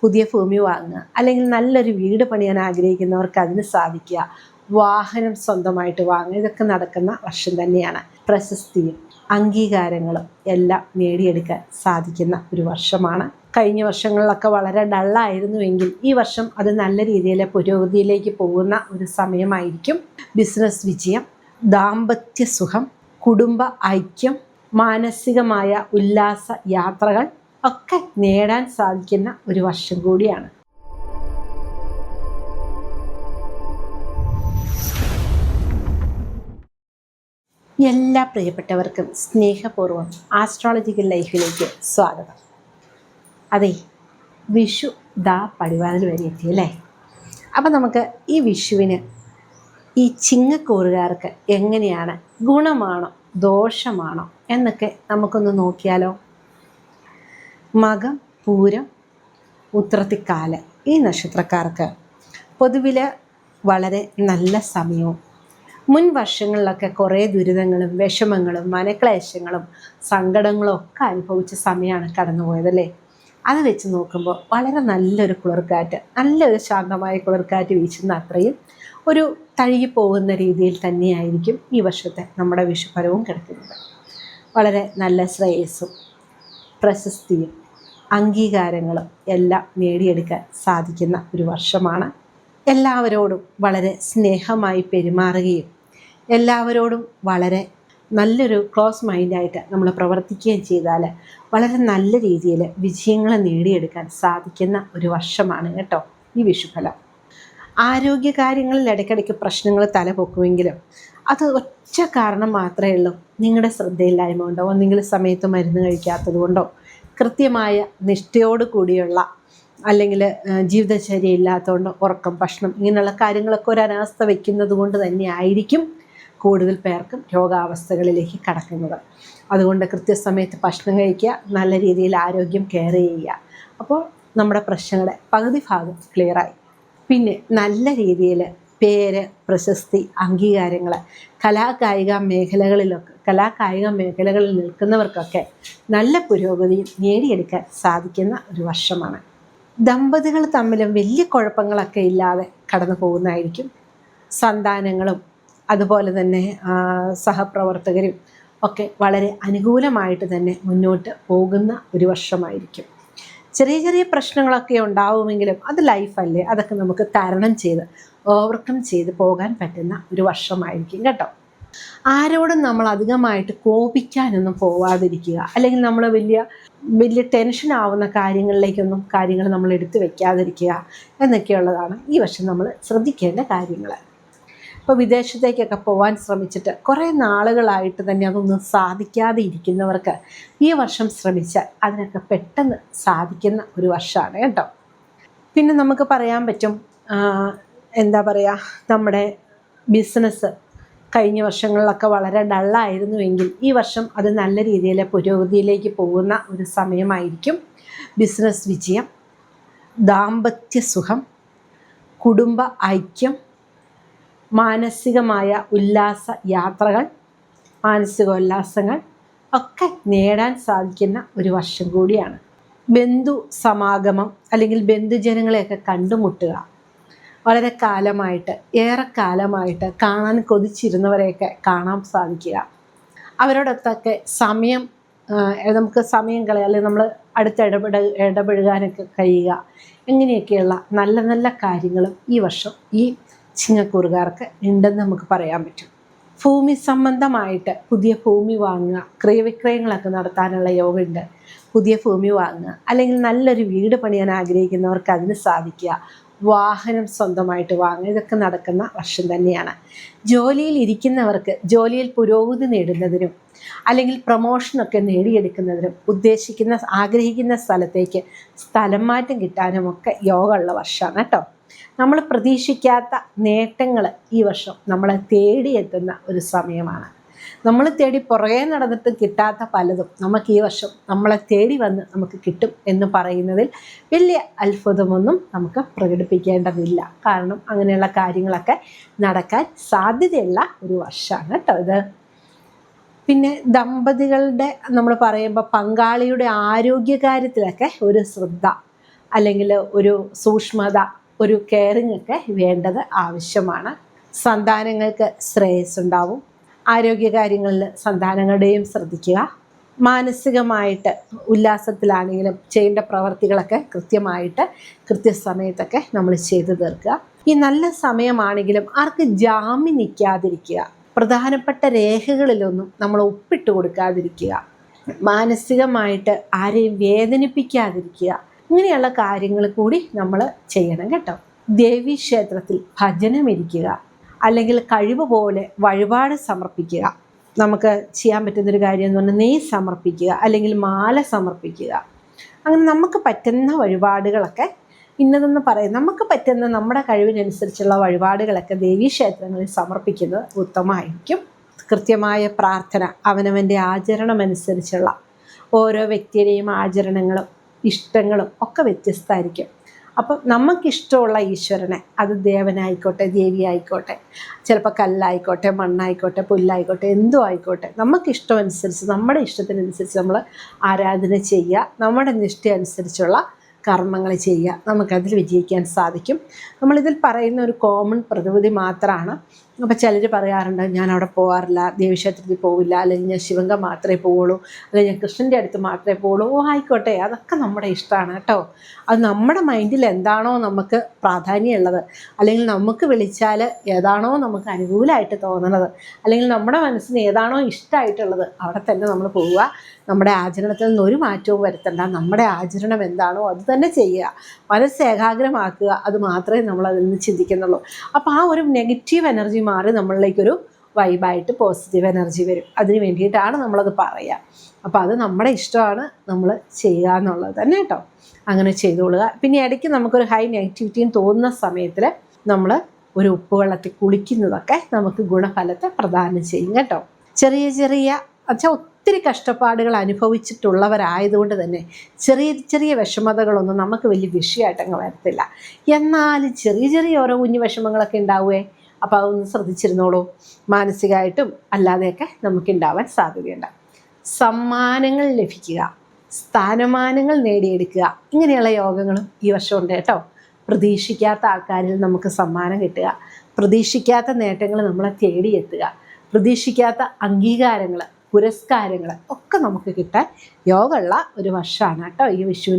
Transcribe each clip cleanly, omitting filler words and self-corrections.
പുതിയ ഭൂമി വാങ്ങുക, അല്ലെങ്കിൽ നല്ലൊരു വീട് പണിയാൻ ആഗ്രഹിക്കുന്നവർക്ക് അതിന് സാധിക്കുക, വാഹനം സ്വന്തമായിട്ട് വാങ്ങുക, ഇതൊക്കെ നടക്കുന്ന വർഷം തന്നെയാണ്. പ്രശസ്തിയും അംഗീകാരങ്ങളും എല്ലാം നേടിയെടുക്കാൻ സാധിക്കുന്ന ഒരു വർഷമാണ്. കഴിഞ്ഞ വർഷങ്ങളിലൊക്കെ വളരെ ഡള്ളായിരുന്നുവെങ്കിൽ ഈ വർഷം അത് നല്ല രീതിയിൽ പുരോഗതിയിലേക്ക് പോകുന്ന ഒരു സമയമായിരിക്കും. ബിസിനസ് വിജയം, ദാമ്പത്യ സുഖം, കുടുംബ ഐക്യം, മാനസികമായ ഉല്ലാസ യാത്രകൾ ഒക്കെ നേടാൻ സാധിക്കുന്ന ഒരു വർഷം കൂടിയാണ്. എല്ലാ പ്രിയപ്പെട്ടവർക്കും സ്നേഹപൂർവ്വം ആസ്ട്രോളജിക്കൽ ലൈഫിലേക്ക് സ്വാഗതം. അതെ, വിഷു ദാ പടിവാതിൽ വരെ എത്തിയല്ലേ. അപ്പം നമുക്ക് ഈ വിഷുവിന് ഈ ചിങ്ങക്കൂറുകാർക്ക് എങ്ങനെയാണ്, ഗുണമാണോ ദോഷമാണോ എന്നൊക്കെ നമുക്കൊന്ന് നോക്കിയാലോ. മകം, പൂരം, ഉത്രത്തിക്കാല് ഈ നക്ഷത്രക്കാർക്ക് പൊതുവിൽ വളരെ നല്ല സമയവും, മുൻ വർഷങ്ങളിലൊക്കെ കുറേ ദുരിതങ്ങളും വിഷമങ്ങളും മനക്ലേശങ്ങളും സങ്കടങ്ങളും ഒക്കെ അനുഭവിച്ച സമയമാണ് കടന്നുപോയതല്ലേ. അത് വെച്ച് നോക്കുമ്പോൾ വളരെ നല്ലൊരു കുളിർക്കാറ്റ്, നല്ലൊരു ശാന്തമായ കുളിർക്കാറ്റ് വീശുന്ന അത്രയും ഒരു തഴുകിപ്പോകുന്ന രീതിയിൽ തന്നെയായിരിക്കും ഈ വർഷത്തെ നമ്മുടെ വിഷുഫലവും കിടക്കുന്നത്. വളരെ നല്ല ശ്രേയസ്സും പ്രശസ്തിയും അംഗീകാരങ്ങളും എല്ലാം നേടിയെടുക്കാൻ സാധിക്കുന്ന ഒരു വർഷമാണ്. എല്ലാവരോടും വളരെ സ്നേഹമായി പെരുമാറുകയും എല്ലാവരോടും വളരെ നല്ലൊരു ക്ലോസ് മൈൻഡായിട്ട് നമ്മൾ പ്രവർത്തിക്കുകയും ചെയ്താൽ വളരെ നല്ല രീതിയിൽ വിജയങ്ങൾ നേടിയെടുക്കാൻ സാധിക്കുന്ന ഒരു വർഷമാണ് കേട്ടോ ഈ വിഷുഫലം. ആരോഗ്യകാര്യങ്ങളിൽ ഇടയ്ക്കിടയ്ക്ക് പ്രശ്നങ്ങൾ തലപൊക്കുമെങ്കിലും അത് ഒറ്റ കാരണം മാത്രമേ ഉള്ളൂ, നിങ്ങളുടെ ശ്രദ്ധയില്ലായ്മ കൊണ്ടോ, ഒന്നെങ്കിൽ സമയത്ത് മരുന്ന് കഴിക്കാത്തത് കൊണ്ടോ, കൃത്യമായ നിഷ്ഠയോട് കൂടിയുള്ള അല്ലെങ്കിൽ ജീവിതചര്യ ഇല്ലാത്തതുകൊണ്ട് ഉറക്കം, ഭക്ഷണം ഇങ്ങനെയുള്ള കാര്യങ്ങളൊക്കെ ഒരു അനാസ്ഥ വയ്ക്കുന്നത് കൊണ്ട് തന്നെ ആയിരിക്കും കൂടുതൽ പേർക്കും രോഗാവസ്ഥകളിലേക്ക് കടക്കുന്നത്. അതുകൊണ്ട് കൃത്യസമയത്ത് ഭക്ഷണം കഴിക്കുക, നല്ല രീതിയിൽ ആരോഗ്യം കെയർ ചെയ്യുക. അപ്പോൾ നമ്മുടെ പ്രശ്നങ്ങളുടെ പകുതി ഭാഗം ക്ലിയറായി. പിന്നെ നല്ല രീതിയിൽ പേര്, പ്രശസ്തി, അംഗീകാരങ്ങൾ കലാകായിക മേഖലകളിൽ നിൽക്കുന്നവർക്കൊക്കെ നല്ല പുരോഗതിയും നേടിയെടുക്കാൻ സാധിക്കുന്ന ഒരു വർഷമാണ്. ദമ്പതികൾ തമ്മിലും വലിയ കുഴപ്പങ്ങളൊക്കെ ഇല്ലാതെ കടന്നു പോകുന്നതായിരിക്കും. സന്താനങ്ങളും അതുപോലെ തന്നെ സഹപ്രവർത്തകരും ഒക്കെ വളരെ അനുകൂലമായിട്ട് തന്നെ മുന്നോട്ട് പോകുന്ന ഒരു വർഷമായിരിക്കും. ചെറിയ ചെറിയ പ്രശ്നങ്ങളൊക്കെ ഉണ്ടാവുമെങ്കിലും അത് ലൈഫല്ലേ, അതൊക്കെ നമുക്ക് തരണം ചെയ്ത് ഓവർകം ചെയ്ത് പോകാൻ പറ്റുന്ന ഒരു വർഷമായിരിക്കും കേട്ടോ. ആരോടും നമ്മൾ അധികമായിട്ട് കോപിക്കാനൊന്നും പോവാതിരിക്കുക, അല്ലെങ്കിൽ നമ്മൾ വലിയ ടെൻഷൻ ആവുന്ന കാര്യങ്ങൾ നമ്മൾ എടുത്തു വയ്ക്കാതിരിക്കുക എന്നൊക്കെയുള്ളതാണ് ഈ വർഷം നമ്മൾ ശ്രദ്ധിക്കേണ്ട കാര്യങ്ങൾ. ഇപ്പോൾ വിദേശത്തേക്കൊക്കെ പോകാൻ ശ്രമിച്ചിട്ട് കുറേ നാളുകളായിട്ട് തന്നെ അതൊന്നും സാധിക്കാതെ ഇരിക്കുന്നവർക്ക് ഈ വർഷം ശ്രമിച്ചാൽ അതിനൊക്കെ പെട്ടെന്ന് സാധിക്കുന്ന ഒരു വർഷമാണ് കേട്ടോ. പിന്നെ നമുക്ക് പറയാൻ പറ്റും, നമ്മുടെ ബിസിനസ് കഴിഞ്ഞ വർഷങ്ങളിലൊക്കെ വളരെ ഡള്ളായിരുന്നുവെങ്കിൽ ഈ വർഷം അത് നല്ല രീതിയിൽ പുരോഗതിയിലേക്ക് പോകുന്ന ഒരു സമയമായിരിക്കും. ബിസിനസ് വിജയം, ദാമ്പത്യ സുഖം, കുടുംബ ഐക്യം, മാനസികമായ ഉല്ലാസ യാത്രകൾ, മാനസികോല്ലാസങ്ങൾ ഒക്കെ നേടാൻ സാധിക്കുന്ന ഒരു വർഷം കൂടിയാണ്. ബന്ധു സമാഗമം അല്ലെങ്കിൽ ബന്ധുജനങ്ങളെയൊക്കെ കണ്ടുമുട്ടുക, വളരെ ഏറെക്കാലമായിട്ട് കാണാൻ കൊതിച്ചിരുന്നവരെയൊക്കെ കാണാൻ സാധിക്കുക, അവരോടൊത്തൊക്കെ നമുക്ക് സമയം കളയുക, അല്ലെങ്കിൽ നമ്മൾ അടുത്ത് ഇടപഴകാനൊക്കെ കഴിയുക, ഇങ്ങനെയൊക്കെയുള്ള നല്ല നല്ല കാര്യങ്ങളും ഈ വർഷം ഈ ചിങ്ങക്കൂറുകാർക്ക് ഉണ്ടെന്ന് നമുക്ക് പറയാൻ പറ്റും. ഭൂമി സംബന്ധമായിട്ട് പുതിയ ഭൂമി വാങ്ങുക, ക്രയവിക്രയങ്ങളൊക്കെ നടത്താനുള്ള യോഗമുണ്ട്. പുതിയ ഭൂമി വാങ്ങുക, അല്ലെങ്കിൽ നല്ലൊരു വീട് പണിയാൻ ആഗ്രഹിക്കുന്നവർക്ക് അതിന് സാധിക്കുക, വാഹനം സ്വന്തമായിട്ട് വാങ്ങുക, ഇതൊക്കെ നടക്കുന്ന വർഷം തന്നെയാണ്. ജോലിയിൽ ഇരിക്കുന്നവർക്ക് ജോലിയിൽ പുരോഗതി നേടുന്നതിനും അല്ലെങ്കിൽ പ്രമോഷനൊക്കെ നേടിയെടുക്കുന്നതിനും ആഗ്രഹിക്കുന്ന സ്ഥലത്തേക്ക് സ്ഥലം മാറ്റം കിട്ടാനും ഒക്കെ യോഗമുള്ള വർഷമാണ് കേട്ടോ. നമ്മൾ പ്രതീക്ഷിക്കാത്ത നേട്ടങ്ങൾ ഈ വർഷം നമ്മളെ തേടിയെത്തുന്ന ഒരു സമയമാണ്. നമ്മൾ തേടി പുറകെ നടന്നിട്ട് കിട്ടാത്ത പലതും നമുക്ക് ഈ വർഷം നമ്മളെ തേടി വന്ന് നമുക്ക് കിട്ടും എന്ന് പറയുന്നതിൽ വലിയ അത്ഭുതമൊന്നും നമുക്ക് പ്രകടിപ്പിക്കേണ്ടതില്ല. കാരണം അങ്ങനെയുള്ള കാര്യങ്ങളൊക്കെ നടക്കാൻ സാധ്യതയുള്ള ഒരു വർഷമാണ് കേട്ടോ ഇത്. പിന്നെ ദമ്പതികളുടെ നമ്മൾ പറയുമ്പോൾ പങ്കാളിയുടെ ആരോഗ്യകാര്യത്തിലൊക്കെ ഒരു ശ്രദ്ധ, അല്ലെങ്കിൽ ഒരു സൂക്ഷ്മത, ഒരു കെയറിങ് ഒക്കെ വേണ്ടത് ആവശ്യമാണ്. സന്താനങ്ങൾക്ക് ശ്രേയസ് ഉണ്ടാവും. ആരോഗ്യകാര്യങ്ങളിൽ സന്താനങ്ങളുടെയും ശ്രദ്ധിക്കുക. മാനസികമായിട്ട് ഉല്ലാസത്തിലാണെങ്കിലും ചെയ്യേണ്ട പ്രവർത്തികളൊക്കെ കൃത്യമായിട്ട് കൃത്യസമയത്തൊക്കെ നമ്മൾ ചെയ്തു തീർക്കുക. ഈ നല്ല സമയമാണെങ്കിലും ആർക്ക് ജാമ്യം നിൽക്കാതിരിക്കുക. പ്രധാനപ്പെട്ട രേഖകളിലൊന്നും നമ്മൾ ഒപ്പിട്ട് കൊടുക്കാതിരിക്കുക. മാനസികമായിട്ട് ആരെയും വേദനിപ്പിക്കാതിരിക്കുക. ഇങ്ങനെയുള്ള കാര്യങ്ങൾ കൂടി നമ്മൾ ചെയ്യണം കേട്ടോ. ദേവീക്ഷേത്രത്തിൽ ഭജനമിരിക്കുക, അല്ലെങ്കിൽ കഴിവ് പോലെ വഴിപാട് സമർപ്പിക്കുക. നമുക്ക് ചെയ്യാൻ പറ്റുന്നൊരു കാര്യം എന്ന് പറഞ്ഞാൽ നെയ്യ് സമർപ്പിക്കുക, അല്ലെങ്കിൽ മാല സമർപ്പിക്കുക. അങ്ങനെ നമുക്ക് പറ്റുന്ന വഴിപാടുകളൊക്കെ ഇന്നതെന്ന് പറയും, നമുക്ക് പറ്റുന്ന നമ്മുടെ കഴിവിനനുസരിച്ചുള്ള വഴിപാടുകളൊക്കെ ദേവീക്ഷേത്രങ്ങളിൽ സമർപ്പിക്കുന്നത് ഉത്തമമായിരിക്കും. കൃത്യമായ പ്രാർത്ഥന, അവനവൻ്റെ ആചരണമനുസരിച്ചുള്ള ഓരോ വ്യക്തിയുടെയും ആചരണങ്ങളും ഇഷ്ടങ്ങളും ഒക്കെ വ്യത്യസ്തമായിരിക്കും. അപ്പം നമുക്കിഷ്ടമുള്ള ഈശ്വരനെ, അത് ദേവനായിക്കോട്ടെ ദേവിയായിക്കോട്ടെ, ചിലപ്പോൾ കല്ലായിക്കോട്ടെ മണ്ണായിക്കോട്ടെ പുല്ലായിക്കോട്ടെ എന്തും ആയിക്കോട്ടെ, നമുക്കിഷ്ടമനുസരിച്ച് നമ്മുടെ ഇഷ്ടത്തിനനുസരിച്ച് നമ്മൾ ആരാധന ചെയ്യുക. നമ്മുടെ നിഷ്ഠ അനുസരിച്ചുള്ള കർമ്മങ്ങൾ ചെയ്യുക. നമുക്കതിൽ വിജയിക്കാൻ സാധിക്കും. നമ്മളിതിൽ പറയുന്ന ഒരു കോമൺ പ്രതിവിധി മാത്രമാണ്. അപ്പോൾ ചിലർ പറയാറുണ്ട്, ഞാൻ അവിടെ പോകാറില്ല, ദേവീക്ഷേത്രത്തിൽ പോവില്ല, അല്ലെങ്കിൽ ഞാൻ ശിവങ്ക മാത്രമേ പോവുള്ളൂ, അല്ലെങ്കിൽ ഞാൻ കൃഷ്ണൻ്റെ അടുത്ത് മാത്രമേ പോവുള്ളൂ. ആയിക്കോട്ടെ, അതൊക്കെ നമ്മുടെ ഇഷ്ടമാണ് കേട്ടോ. അത് നമ്മുടെ മൈൻഡിൽ എന്താണോ നമുക്ക് പ്രാധാന്യമുള്ളത്, അല്ലെങ്കിൽ നമുക്ക് വിളിച്ചാൽ ഏതാണോ നമുക്ക് അനുകൂലമായിട്ട് തോന്നുന്നത്, അല്ലെങ്കിൽ നമ്മുടെ മനസ്സിന് ഏതാണോ ഇഷ്ടമായിട്ടുള്ളത് അവിടെ തന്നെ നമ്മൾ പോവുക. നമ്മുടെ ആചരണത്തിൽ നിന്ന് ഒരു മാറ്റവും വരുത്തണ്ട. നമ്മുടെ ആചരണം എന്താണോ അത് തന്നെ ചെയ്യുക. മനസ്സ് ഏകാഗ്രമാക്കുക. അത് മാത്രമേ നമ്മൾ അതിൽ നിന്ന് ചിന്തിക്കുന്നുള്ളൂ. അപ്പോൾ ആ ഒരു നെഗറ്റീവ് എനർജി മാറി നമ്മളിലേക്കൊരു വൈബായിട്ട് പോസിറ്റീവ് എനർജി വരും. അതിന് വേണ്ടിയിട്ടാണ് നമ്മളത് പറയുക. അപ്പോൾ അത് നമ്മുടെ ഇഷ്ടമാണ്, നമ്മൾ ചെയ്യുക എന്നുള്ളത് തന്നെ കേട്ടോ. അങ്ങനെ ചെയ്തുകൊള്ളുക. പിന്നെ ഇടയ്ക്ക് നമുക്കൊരു ഹൈ നെഗറ്റിവിറ്റിയും തോന്നുന്ന സമയത്തിൽ നമ്മൾ ഒരു ഉപ്പുവെള്ളത്തിൽ കുളിക്കുന്നതൊക്കെ നമുക്ക് ഗുണഫലത്തെ പ്രദാനം ചെയ്യും കേട്ടോ. ചെറിയ ചെറിയ ഒത്തിരി കഷ്ടപ്പാടുകൾ അനുഭവിച്ചിട്ടുള്ളവരായതുകൊണ്ട് തന്നെ ചെറിയ ചെറിയ വിഷമതകളൊന്നും നമുക്ക് വലിയ വിഷയമായിട്ടങ്ങ് വരത്തില്ല. എന്നാലും ചെറിയ ചെറിയ ഓരോ കുഞ്ഞു വിഷമങ്ങളൊക്കെ ഉണ്ടാവുകയെ. അപ്പോൾ അതൊന്ന് ശ്രദ്ധിച്ചിരുന്നോളൂ. മാനസികമായിട്ടും അല്ലാതെയൊക്കെ നമുക്കുണ്ടാവാൻ സാധ്യതയുണ്ട്. സമ്മാനങ്ങൾ ലഭിക്കുക, സ്ഥാനമാനങ്ങൾ നേടിയെടുക്കുക, ഇങ്ങനെയുള്ള യോഗങ്ങളും ഈ വർഷമുണ്ട് കേട്ടോ. പ്രതീക്ഷിക്കാത്ത ആൾക്കാരിൽ നമുക്ക് സമ്മാനം കിട്ടുക, പ്രതീക്ഷിക്കാത്ത നേട്ടങ്ങൾ നമ്മളെ തേടിയെത്തുക, പ്രതീക്ഷിക്കാത്ത അംഗീകാരങ്ങൾ പുരസ്കാരങ്ങൾ ഒക്കെ നമുക്ക് കിട്ടാൻ യോഗമുള്ള ഒരു വർഷമാണ് കേട്ടോ ഈ വിഷു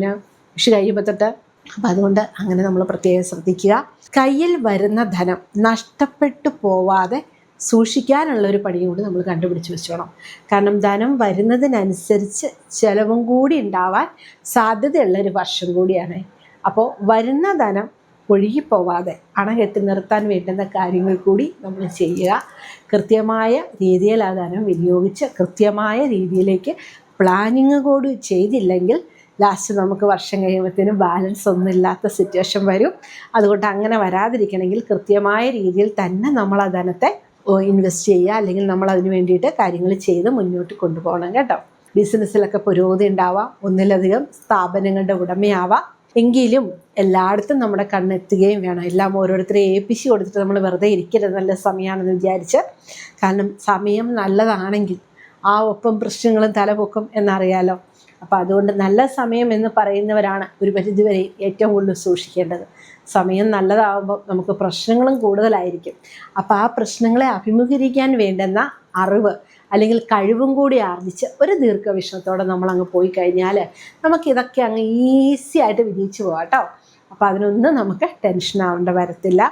കഴിയുമ്പോൾ തൊട്ട്. അപ്പം അതുകൊണ്ട് അങ്ങനെ നമ്മൾ പ്രത്യേകം ശ്രദ്ധിക്കുക. കയ്യിൽ വരുന്ന ധനം നഷ്ടപ്പെട്ടു പോവാതെ സൂക്ഷിക്കാനുള്ളൊരു പണിയും കൂടി നമ്മൾ കണ്ടുപിടിച്ച് വെച്ചോണം. കാരണം ധനം വരുന്നതിനനുസരിച്ച് ചിലവും കൂടി ഉണ്ടാവാൻ സാധ്യതയുള്ളൊരു വർഷം കൂടിയാണ്. അപ്പോൾ വരുന്ന ധനം ഒഴുകിപ്പോവാതെ അണകെട്ടി നിർത്താൻ വേണ്ടുന്ന കാര്യങ്ങൾ കൂടി നമ്മൾ ചെയ്യുക. കൃത്യമായ രീതിയിൽ ആ ധനം വിനിയോഗിച്ച് കൃത്യമായ രീതിയിലേക്ക് പ്ലാനിങ് കൂടി ചെയ്തില്ലെങ്കിൽ ലാസ്റ്റ് നമുക്ക് വർഷം കഴിയുമ്പോഴത്തേനും ബാലൻസ് ഒന്നും ഇല്ലാത്ത സിറ്റുവേഷൻ വരും. അതുകൊണ്ട് അങ്ങനെ വരാതിരിക്കണമെങ്കിൽ കൃത്യമായ രീതിയിൽ തന്നെ നമ്മൾ ആ ധനത്തെ ഇൻവെസ്റ്റ് ചെയ്യുക, അല്ലെങ്കിൽ നമ്മൾ അതിന് വേണ്ടിയിട്ട് കാര്യങ്ങൾ ചെയ്ത് മുന്നോട്ട് കൊണ്ടുപോകണം കേട്ടോ. ബിസിനസ്സിലൊക്കെ പുരോഗതി ഉണ്ടാവാം, ഒന്നിലധികം സ്ഥാപനങ്ങളുടെ ഉടമയാവാം. എങ്കിലും എല്ലായിടത്തും നമ്മുടെ കണ്ണെത്തുകയും വേണം. എല്ലാം ഓരോരുത്തരെ ഏൽപ്പിച്ച് കൊടുത്തിട്ട് നമ്മൾ വെറുതെ ഇരിക്കരുത് നല്ല സമയമാണെന്ന് വിചാരിച്ച്. കാരണം സമയം നല്ലതാണെങ്കിൽ ആ ഒപ്പം പ്രശ്നങ്ങളും തലപൊക്കും എന്നറിയാലോ. അപ്പോൾ അതുകൊണ്ട് നല്ല സമയം എന്ന് പറയുന്നവരാണ് ഒരു പരിധിവരെ ഏറ്റവും കൂടുതൽ സൂക്ഷിക്കേണ്ടത്. സമയം നല്ലതാകുമ്പോൾ നമുക്ക് പ്രശ്നങ്ങളും കൂടുതലായിരിക്കും. അപ്പോൾ ആ പ്രശ്നങ്ങളെ അഭിമുഖീകരിക്കാൻ വേണ്ടുന്ന അറിവ് അല്ലെങ്കിൽ കഴിവും കൂടി ആർജിച്ച് ഒരു ദീർഘവീക്ഷണത്തോടെ നമ്മളങ്ങ് പോയി കഴിഞ്ഞാൽ നമുക്കിതൊക്കെ അങ്ങ് ഈസി ആയിട്ട് വിജയിച്ചു പോകാം കേട്ടോ. അപ്പോൾ അതിനൊന്നും നമുക്ക് ടെൻഷനാവേണ്ട വരത്തില്ല.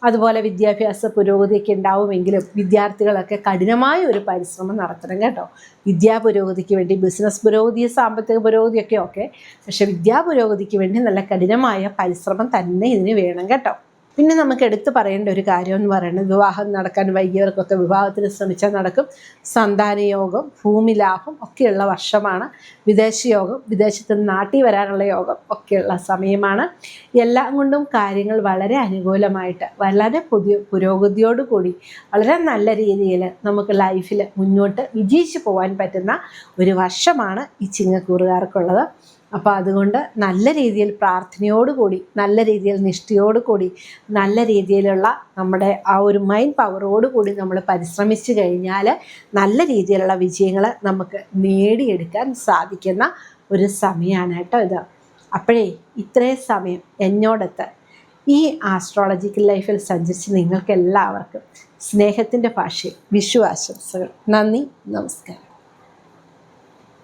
അതുപോലെ വിദ്യാഭ്യാസ പുരോഗതിയൊക്കെ ഉണ്ടാവുമെങ്കിലും വിദ്യാർത്ഥികളൊക്കെ കഠിനമായ ഒരു പരിശ്രമം നടത്തണം കേട്ടോ. വിദ്യാപുരോഗതിക്ക് വേണ്ടി, ബിസിനസ് പുരോഗതി സാമ്പത്തിക പുരോഗതിയൊക്കെ ഓക്കെ, പക്ഷേ വിദ്യാപുരോഗതിക്ക് വേണ്ടി നല്ല കഠിനമായ പരിശ്രമം തന്നെ ഇതിന് വേണം കേട്ടോ. പിന്നെ നമുക്ക് എടുത്തു പറയേണ്ട ഒരു കാര്യം എന്ന് പറയുന്നത്, വിവാഹം നടക്കാൻ വൈകിയവർക്കൊക്കെ വിവാഹത്തിന് ശ്രമിച്ചാൽ നടക്കും. സന്താനയോഗം, ഭൂമി ലാഭം ഒക്കെയുള്ള വർഷമാണ്. വിദേശയോഗം, വിദേശത്ത് നിന്ന് നാട്ടിൽ വരാനുള്ള യോഗം ഒക്കെയുള്ള സമയമാണ്. എല്ലാം കൊണ്ടും കാര്യങ്ങൾ വളരെ അനുകൂലമായിട്ട് വളരെ പുരോഗതിയോടുകൂടി വളരെ നല്ല രീതിയിൽ നമുക്ക് ലൈഫിൽ മുന്നോട്ട് വിജയിച്ചു പോകാൻ പറ്റുന്ന ഒരു വർഷമാണ് ഈ ചിങ്ങക്കൂറുകാർക്കുള്ളത്. അപ്പോൾ അതുകൊണ്ട് നല്ല രീതിയിൽ പ്രാർത്ഥനയോടുകൂടി, നല്ല രീതിയിൽ നിഷ്ഠയോടുകൂടി, നല്ല രീതിയിലുള്ള നമ്മുടെ ആ ഒരു മൈൻഡ് പവറോടുകൂടി നമ്മൾ പരിശ്രമിച്ചു കഴിഞ്ഞാൽ നല്ല രീതിയിലുള്ള വിജയങ്ങൾ നമുക്ക് നേടിയെടുക്കാൻ സാധിക്കുന്ന ഒരു സമയമാണ് കേട്ടോ ഇത്. അപ്പോഴേ ഇത്രയും സമയം എന്നോടൊത്ത് ഈ ആസ്ട്രോളജിക്കൽ ലൈഫിൽ സഞ്ചരിച്ച് നിങ്ങൾക്ക് എല്ലാവർക്കും സ്നേഹത്തിൻ്റെ ഭാഷയിൽ വിഷു ആശംസകൾ. നന്ദി, നമസ്കാരം.